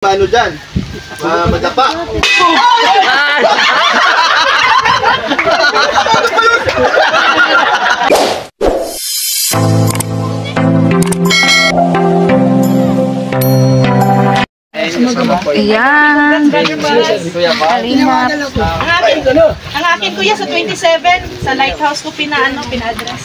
Ano dyan? Madapa. Ayan. Kalingap. Ang akin kuya sa 27, sa Lighthouse ko pina-address.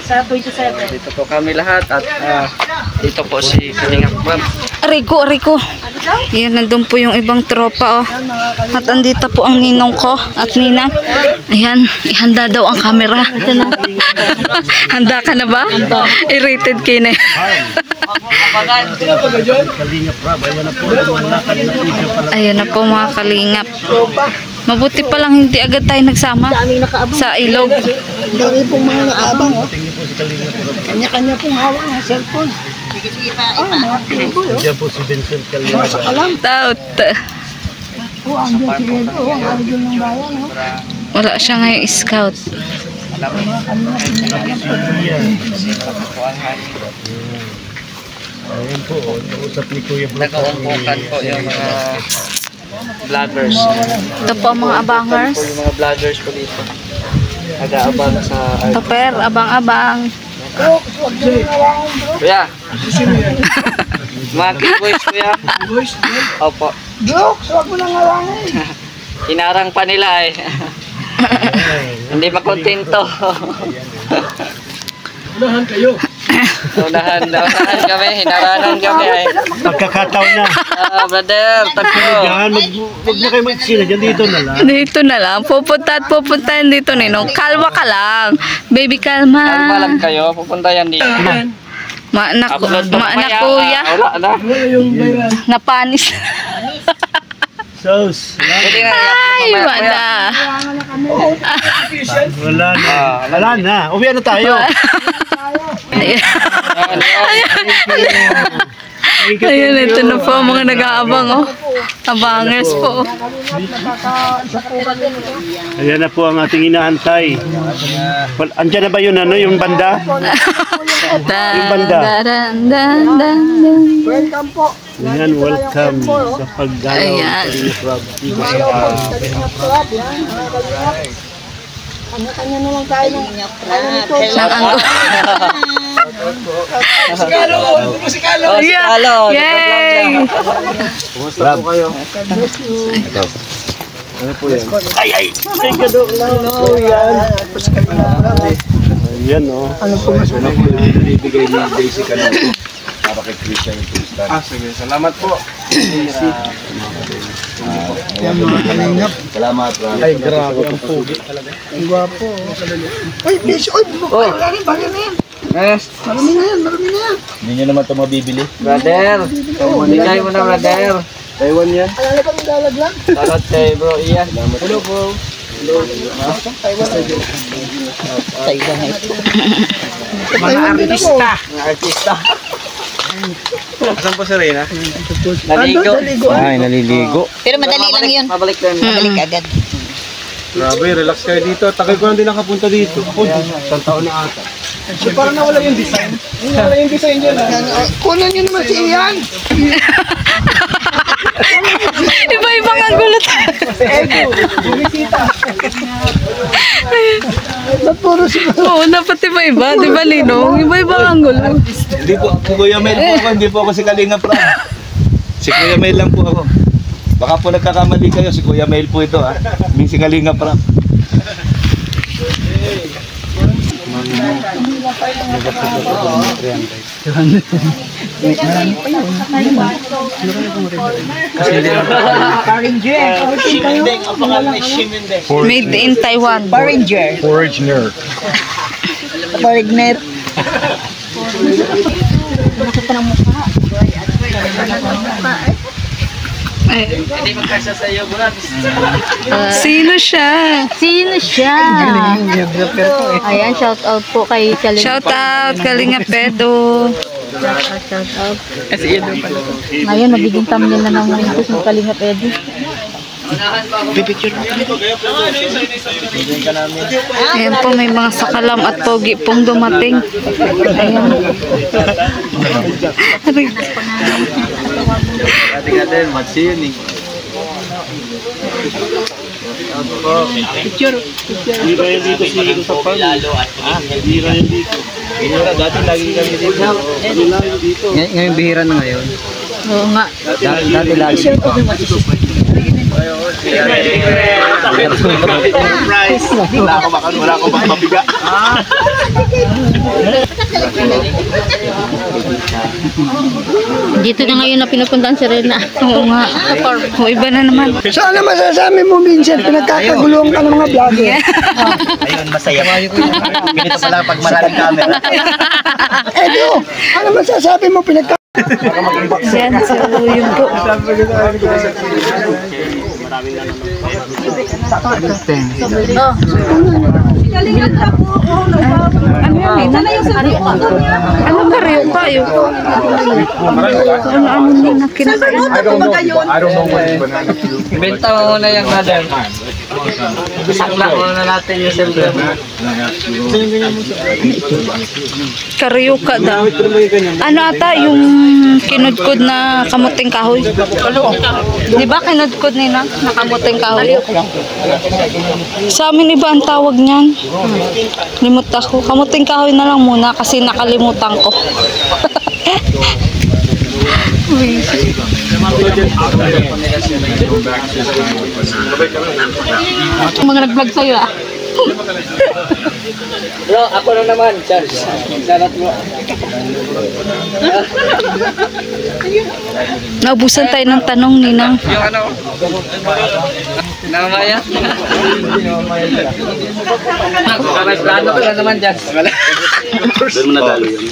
Sa 27. Dito po kami lahat at dito po si Kalingap Prab. Rico. Ayan, nandun po yung ibang tropa, oh. At andito po ang ninong ko at ninang. Ayan, ihanda daw ang camera. Handa ka na ba? I-rated kayo na. Ayan na po mga kalingap. Mabuti pa lang hindi agad tayo nagsama sa ilog. Dami pong mga naabang, oh. Kanya-kanya pong hawak ng cellphone. Mga pinto, oh. Diyan po si Vincent Calina. Sa alam. Taut. Oh, andyan si Redo, oh. Ang idol ng bayan, oh. Wala siya ngayon scout. Ayan po, nausap ni Kuya Black. Nakaumpukan po yung mga vloggers. Ito po ang mga abangers. Yung mga vloggers po dito. Nag-aabang sa... Topper, abang-abang. Kuya! Mga boys, kuya. Opo. Jokes, huwag mo nang harangin. Hinarang pa nila eh. Hindi makontento. Unahan kayo. Unahan kami, hinarangan kami ay. Pagkakataon na. Brother, takbo. Yan, huwag na kayo magsina dyan, dito na lang. Dito na lang. Pupuntahan dito, ninong. Kalma ka lang. Baby, kalma. Kalma lang kayo, pupunta yan dito. Maanak Upload pa mamaya, kuya. wala na. Napanis. Sos, Pwede na Ay, i-upload mamaya, wala. wala na. Uwi na tayo. Ayan, ito na po mga nag-aabang, oh. Abangers po. Ayan na po ang ating inaantay. Andiyan na ba yun, ano, yung banda? Yung banda. Welcome po. Ayan, welcome sa pagdalaw. Ayan. Kanya-kanya na lang tayo ng Musikalo! Yay! Kumusta po kayo? Ito. Ano po yan? Ay! Ayan, oh. Ano po mas Ano po yung binibigay ni Daisy Canelo para kay Christian Tuesday? Sige, salamat po. yan mga kalingap. Salamat. Ay, grabe ang pugi. Ang gwapo. Uy, Bish! Uy, wala rin. Bagay na yan. Yes, Marami na yan. Hindi nyo naman ito mabibili. brother. Bigay mo na, brother. Taiwan yan. Alala pa ng dalaglan? Salot kay bro Ian. Hello, bro. Mga artista. Mga artista. Saan po si Reyna? Naligo. Ay, naliligo. Pero madali lang yun. Mabalik tayo. Madali agad. Grabe, relax kayo dito. Takay ko lang din nakapunta dito. Ako, isang taon na ata. So, parang nawala yung design. Nawala yung design dyan. Kunan nyo naman si Ian. Iba-ibang ang gulat. Edu, bumisita. Ba't puro si Oo, dapat iba-iba. Di ba, Lino? Iba-ibang ang gulat. Hindi po, si Kuya Mel po ako, hindi po ako si Kalinga Prab. Si Kuya Mel lang po ako. Baka po nagkakamali kayo, si Kuya Mel po ito, ha. Hindi si Kalinga Prab. Made in Taiwan. Foreigner. Hindi magkasa sa iyo, brad. Sino siya? Ayan, shout out po kay Kaling. Shout out, Kalingap Edo. Ngayon, magiging thumbnail na ng Windows ng Kalingap Eddie. Ayan po, may mga sakalam at pogi pong dumating. Ayan. Ating-ating, magsiyo ni. Hindi ba yan dito siguro sa farm? Hindi ba yan dito? Dati lagi kami dito. Ngayon bihira na ngayon. Oo nga. Dati lagi. Wala akong mabiga. Dito na ngayon na pinupuntahan si Rena. Oo nga. O iba na naman. So ano masasabi mo, Vincent? Pinagkakaguluhan ka ng mga vlogger. Ayun, masaya. Ganito pala pag maraming camera. Edo, ano masasabi mo? Yan, so yun po. Ano yan? Ano karyo pa yun? Ano yun na kinakain? Benta mo muna yung mother. Sakla muna natin yung silver. Karyo ka daw. Ano ata yung kinudkod na kamuting kahoy? Di ba kinudkod nila na kamuting kahoy? Sa amin iba ang tawag niyan. Limot ako. Kamuting kahoy na lang muna kasi nakalimutan ko. Mga nag-vlog sa'yo ah. Bro, ako na naman, Charles. Salat mo. Naubusan tayo ng tanong, Ninang. Yung ano? Namaya? Plano ko na naman, Charles. Doon mo nadalo yun.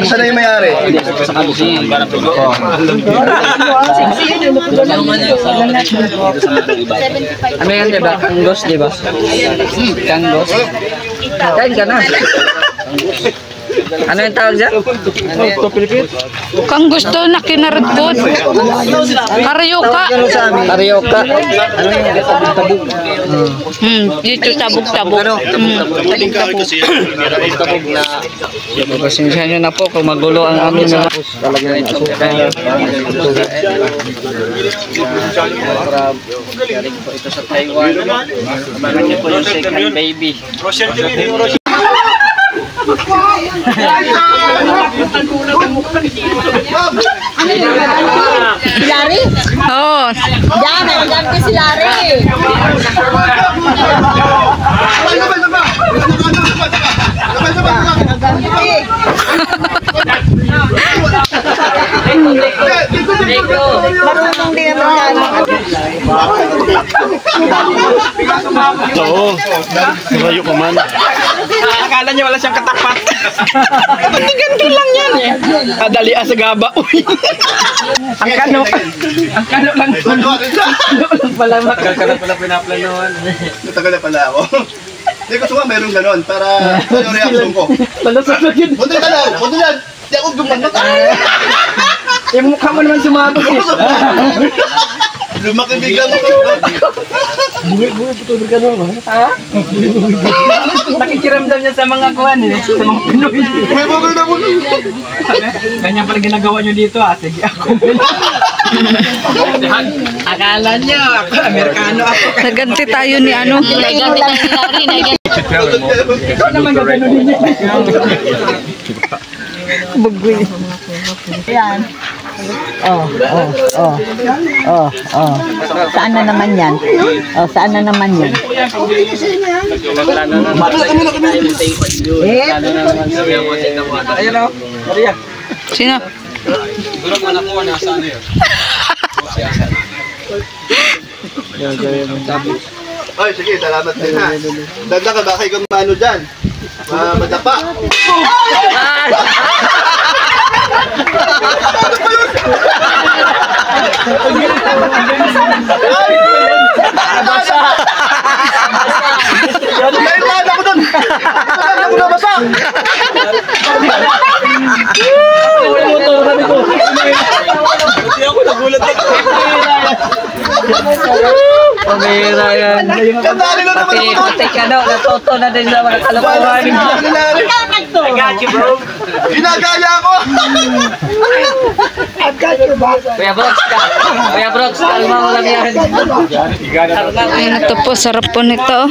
Saan na yung mayari? Sa kalusin. Ano yan, diba? Kanggos, diba? Kanggos. Kain ka na. Ano yung tawag dyan? Kang gusto na kinarudkod. Karyoka. Karyoka. Dito tabog-tabog. Pasensya nyo na po kung magulo ang amin na talaga ito. Galing po ito sa Taiwan. Ito po yung second baby. Si Larry? Oo. Yan, nagagam ko si Larry. Marunong din naman Oo. Narayo ka man. Akala niya wala siyang katapat. Pati ganito lang yan eh. Adali sa gaba. Uy. Ang kano. Ang kano lang. Ang kano lang pala. Ang kano pala pinaplanoan. Natagal na pala ako. Hindi ko suka mayroong ganon para yung reaction ko. Palusot yun. Buti ka lang, buti lang. Di ako gumanot. Yung mukha mo naman sumabog eh. Lumaki bigla mo. Ha? Nakikiramdam niya sa mga kuhan eh. Sa mga Pinoy. May bagay na mo. Ganyan pala ginagawa niyo dito ah. Sige ako. Akala niyo ako Amerikano ako. Naganti tayo ni ano. Naganti tayo ni Larry. Ikaw naman gagano din niya. Bagoy. Yan. Saan na naman yan? Saan na naman yan? Ayun o. Maria. Sino? Ay, sige, salamat din ha. Dagdag ka, baka ikaw maano dyan. Madapa. Nailaan ako dun! Nailaan ako nabasa! Hindi ako nagulat ako. Pabira yan. Pati ka daw, natuto na din sa mga kalokohan. Ginagaya ko! Kuya Brox, kalma mo lang yan. Ayun, ito po, sarap po nito.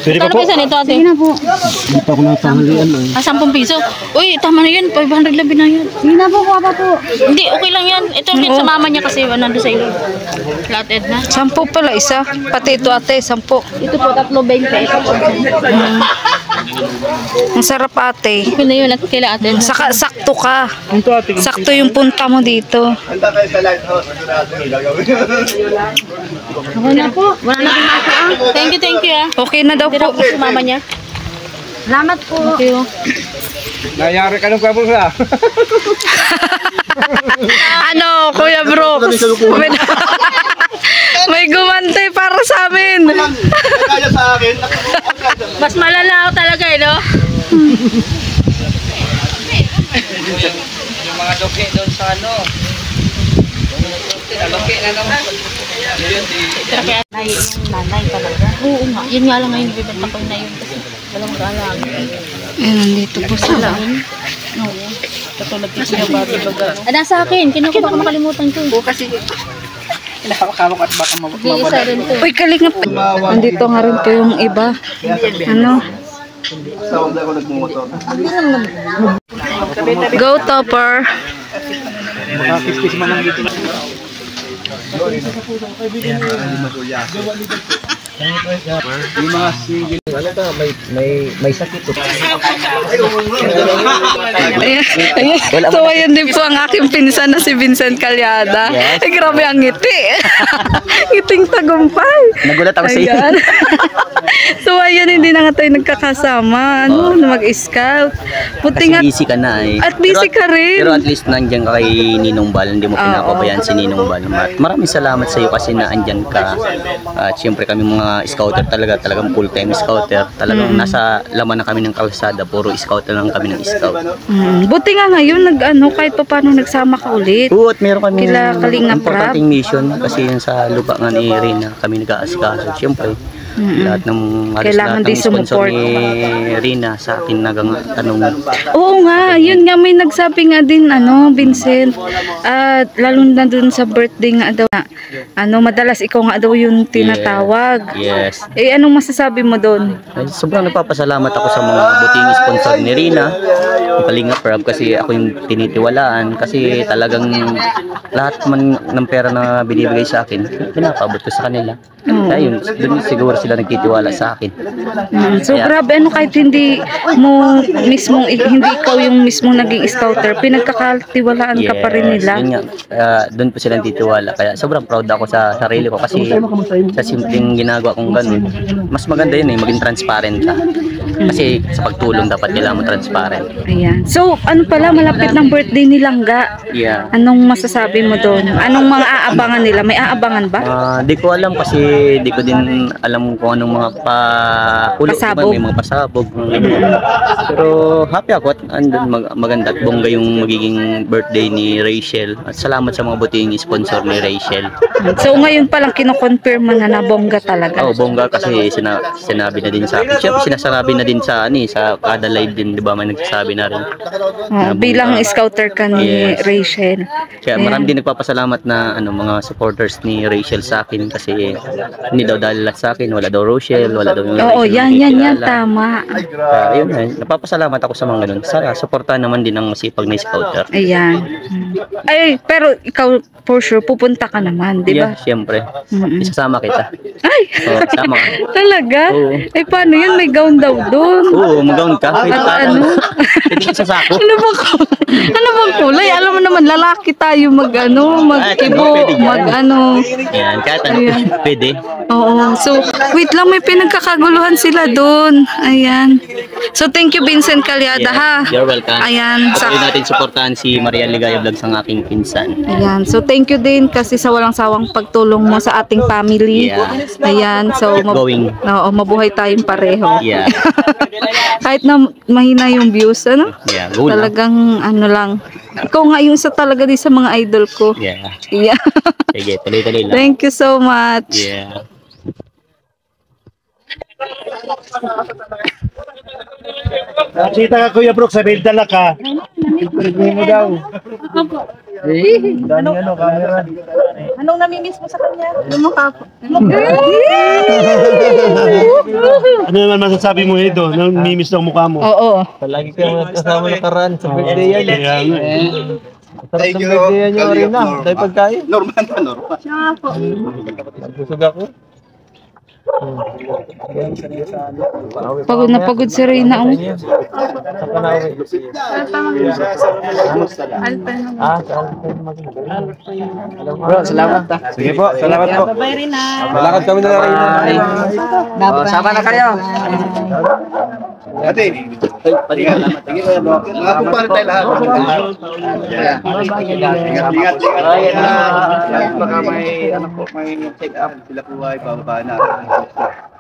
Pwede pa po? Nito ate? Sige na po. Hindi pa ako natanghalian. 10 piso. Uy, tama na yun. 500 lang binayan. Hindi na po, kuha pa po. Hindi, okay lang yan. Ito ulit sa mama niya kasi nandun sa ilo. Flathead na. 10 pala isa. Pati ito ate, 10. Ito po, 3.20. Ito po. Ang sarap ate. Okay na yun at kila ate. Saka, sakto ka. Sakto yung punta mo dito. Handa kayo sa lighthouse. Okay na po. Wala na kumasa. Thank you ah. Okay na daw po. Sa mama niya. Salamat po. Thank you. Nangyari ka nung kapos na. Ano, Kuya Brooks? May gumantay para sa amin. Kaya sa akin. Mas malala ako talaga eh, no? Yung mga doke doon sa ano. Doke na naman. Nanay talaga. Oo nga. Yun nga lang ngayon, bibenta ko na yun kasi walang galang. Ayan, nandito po sila. Oo. Katulad ko siya bago baga. Nasa akin. Kinuha ko baka makalimutan ko. Oo, kasi Nakakawak at baka isa rin to. Uy, kalingap. Nandito nga rin po yung iba. Ano? Tawag na ako nagmumotor. Go, Topper. Makakiskis man lang dito. Yung mga sigil. Ano ka? May sakit. So, ayan din po ang aking pinsan na si Vincent Calyada. Ay, grabe ang ngiti. Ngiting tagumpay. Nagulat ako sa iyo. Ayan. So, ayan, hindi na nga tayo nagkakasama. Ano, mag-scout. Buti nga. Busy ka na eh. At busy ka rin. Pero at least nandiyan ka kay Ninong Bal, hindi mo pinapabayaan si Ninong Bal. Maraming salamat sa iyo kasi na andyan ka. At siyempre kami mga scouter talagang full-time scouter. Talagang nasa laman na kami ng kalsada, puro scouter lang kami ng scout. Buti nga ngayon, kahit pa paano nagsama ka ulit. Oo, at meron kami Kila Kalingap Rap. importanteng mission kasi yun sa lupa nga ni Rina, kami nag-aasikaso. Siyempre, lahat ng Kailangan din sponsor sumuport. ni Rina sa akin tanong. Oo nga, yun nga may nagsabi nga din Vincent. At lalo na dun sa birthday nga daw na, madalas ikaw nga daw yung tinatawag. Yes. Eh anong masasabi mo doon? Ay, sobrang nagpapasalamat ako sa mga buting sponsor ni Rina, yung Kalingap Rap, kasi ako yung tinitiwalaan kasi talagang lahat man ng pera na binibigay sa akin, pinapabot ko sa kanila. Kaya yun, dun siguro sila nagtitiwala sa akin. So grabe, kahit hindi ikaw yung mismong naging scouter, pinagkakatiwalaan ka pa rin nila. Yun nga, doon po sila nagtitiwala. Kaya sobrang proud ako sa sarili ko kasi sa simpleng ginagawa kong ganun, mas maganda yun maging transparent ka. Kasi sa pagtulong dapat kailangan mo transparent. Ayan. So ano pala, malapit ng birthday ni Langga. Yeah. Anong masasabi mo doon? Anong mga aabangan nila? May aabangan ba? Di ko alam kasi di ko din alam kung anong mga Pasabog. May mga pasabog. Pero happy ako at andun maganda at bongga yung magiging birthday ni Rachel. At salamat sa mga buting sponsor ni Rachel. So ngayon pa lang kino-confirm mo na nabongga talaga. Oh, bongga kasi sinabi na din sa akin. Siyempre sinasabi na din sa sa kada live din, 'di ba? May nagsasabi na rin. Bilang scouter ka ni Rachel. Kaya marami din nagpapasalamat na mga supporters ni Rachel sa akin kasi hindi daw dahil sa akin, wala daw Rochelle, wala daw yung Oo, Rachel yan, tama. Yun, napapasalamat ako sa mga ganun. Sana, suportahan naman din ang masipag na scouter. Ayan. Ay, pero ikaw, for sure, pupunta ka naman, di ba? Yeah, siyempre. Isasama kita. Ay! Sama ka. Talaga? Oo. Ay, paano yun? May gown daw doon. Oo, mag-gown ka. Wait, At ano? Pwede ka sa sako. Ano bang kulay? Ano bang kulay? Alam mo naman, lalaki tayo mag-ibo, Yan, kahit ano, pwede. Oo. So, wait lang, may pinagkakaguluhan sila doon. Ayan. So, thank you, Vincent Calyada, ha? You're welcome. Ayan. Pwede natin suportahan si Maria Ligaya Vlogs, ang aking pinsan. Ayan. So, thank you din kasi sa walang sawang pagtulong mo sa ating family. Yeah. Ayan. So, Going. mabuhay tayong pareho. Yeah. Kahit na mahina yung views, Yeah, go lang. talagang lang, Ikaw nga yung isa talaga din sa mga idol ko. Yeah. Yeah. Sige, tuloy-tuloy lang. Thank you so much. Yeah. Nakita ka Kuya Brooke, sabihin dala ka. Interview mo daw. Anong namimiss mo sa kanya? Ano naman masasabi mo Edo? Nang mimiss ng mukha mo? Oo. Palagi kayo kasama nakaraan sa birthday yan. Kaya nga eh. Sarap ng birthday yan yung arena. Dahil pagkain. Normal na, normal. Busog ako. Pagod na pagod si Reyna. Oh. Bro, salamat ta. Sige po, salamat po. Bye rin na. Malakad kami na rin. Sama na kayo. Ate, mga kumpare tayo lahat. Ingat. Baka may, may check up. Sila po ay bababa na.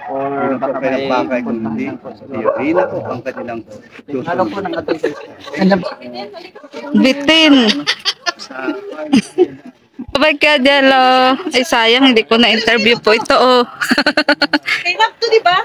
Or baka pinagpakay kung hindi. Hindi na po ang kanilang Bitin. Bye ka, Jello. Ay, sayang, hindi ko na-interview po ito, oh. Kay Rob to, di ba?